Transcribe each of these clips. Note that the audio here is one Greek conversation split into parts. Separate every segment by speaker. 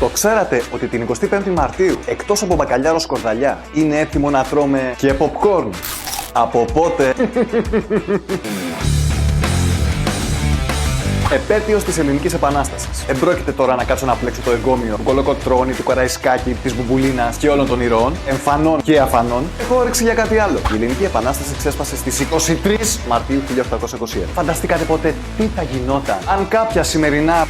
Speaker 1: Το ξέρατε ότι την 25η Μαρτίου, εκτός από μπακαλιάρο σκορδαλιά, είναι έτοιμο να τρώμε και popcorn? Από πότε? Επέτειος της Ελληνικής Επανάστασης. Εμπρόκειται τώρα να κάτσω να πλέξω το εγκόμιο του Κολοκοτρώνη, του Καραϊσκάκη, της Μπουμπουλίνας και όλων των ηρώων, εμφανών και αφανών. Έχω όρεξη για κάτι άλλο. Η Ελληνική Επανάσταση ξέσπασε στις 23 Μαρτίου 1821. Φανταστήκατε ποτέ τι θα γινόταν αν κάποια σημερινά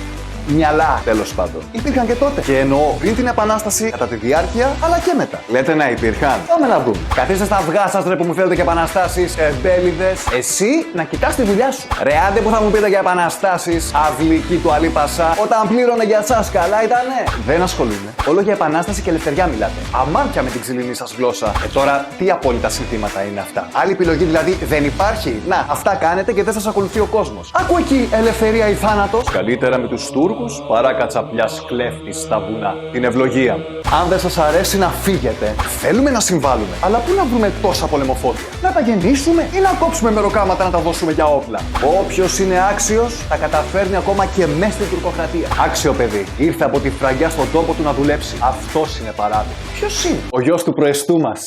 Speaker 1: μυαλά, τέλος πάντων, υπήρχαν και τότε? Και εννοώ πριν την Επανάσταση, κατά τη διάρκεια, αλλά και μετά. Λέτε να υπήρχαν? Πάμε να δούμε. Καθίστε στα αυγά σας ρε που μου φέρετε και επαναστάσεις, εμπέλιδες. Εσύ να κοιτάς τη δουλειά σου. Ρε άντε που θα μου πείτε για επαναστάσεις, αυλική του Αλή Πασά, όταν πλήρωνε για σας καλά ήτανε? Δεν ασχολούμαι. Όλο για επανάσταση και ελευθεριά μιλάτε. Αμάρτια με την ξυλινή σας γλώσσα. Τώρα τι απόλυτα συνθήματα είναι αυτά? Άλλη επιλογή δηλαδή δεν υπάρχει? Να, αυτά κάνετε και δεν σας ακολουθεί ο κόσμος. Άκου εκεί, ελευθερία ή θάνατος. Καλύτερα με τους Τούρκους παρά κατσαπλιάς κλέφτης στα βουνά. Την ευλογία μου. Αν δεν σας αρέσει να φύγετε, θέλουμε να συμβάλλουμε. Αλλά πού να βρούμε τόσα πολεμοφόδια? Να τα γεννήσουμε ή να κόψουμε μεροκάματα να τα δώσουμε για όπλα? Όποιος είναι άξιος, τα καταφέρνει ακόμα και μέσα στην τουρκοκρατία. Άξιο παιδί. Ήρθε από τη φραγκιά στον τόπο του να δουλέψει. Αυτός είναι παράδειγμα. Ποιος είναι? Ο γιος του προεστού μας.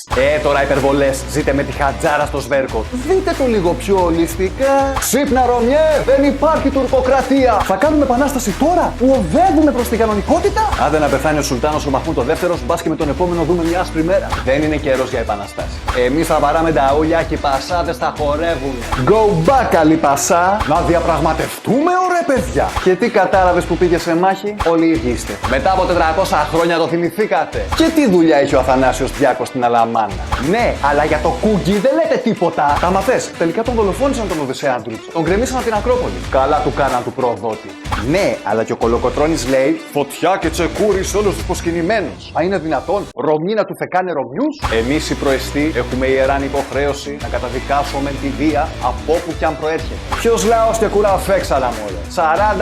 Speaker 1: Τώρα υπερβολές. Ζείτε με τη χατζάρα στο σβέρκο. Δείτε το λίγο πιο ολιστικά. Ξύπνα Ρωμιέ! Δεν υπάρχει τουρκοκρατία. Θα κάνουμε επανάσταση τώρα? Οδεύουμε προς την κανονικότητα? Άντε να πεθάνει ο Σουλτάνος ο Μαχμούτ ο δεύτερος, μπας και με τον επόμενο δούμε μια άσπρη μέρα. Δεν είναι καιρός για επαναστάσεις. Εμείς θα βαράμε τα ούλια και οι πασάδες θα χορεύουν. Go back, Αλή Πασά! Να διαπραγματευτούμε, ωραία παιδιά! Και τι κατάλαβες που πήγε σε μάχη? Όλοι οι ίδιοι είστε. Μετά από 400 χρόνια το θυμηθήκατε. Και τι δουλειά είχε ο Αθανάσιος Διάκος στην Αλαμάνα? Ναι, αλλά για το κούγκι δεν λέτε τίποτα. Τα μαθές. Τελικά τον δολοφόνησαν τον Οδυσσέα Αντρούτσο. Τον γκρεμίσαν από την Ακρόπολη. Καλά του κάναν του προδότη. Ναι, αλλά και ο Κολοκοτρώνης λέει φωτιά και τσεκούρι σε όλους τους προσκυνημένους. Μα είναι δυνατόν Ρωμοί να του θεκάνε Ρωμιούς? Εμείς οι προεστοί έχουμε ιεράν υποχρέωση να καταδικάσουμε τη βία από όπου κι αν προέρχεται. Ποιος λαός και κουραφέξαλα μόλε.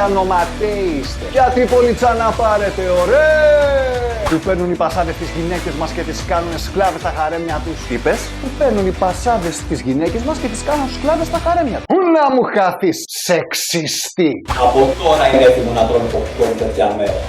Speaker 1: 40 νοματέοι είστε. Γιατί πολίτσα να πάρετε, ωραία! Που παίρνουν οι πασάδες τις γυναίκες μας και τις κάνουν σκλάβες στα χαρέμια τους. Τι είπες? Που παίρνουν οι πασάδες τις γυναίκες μας και τις κάνουν σκλάβες στα χαρέμια τους. Πού να μου χαθείς, σεξιστή!
Speaker 2: Από τώρα είναι έτοιμο να τρώνε popcorn τέτοια μέρα.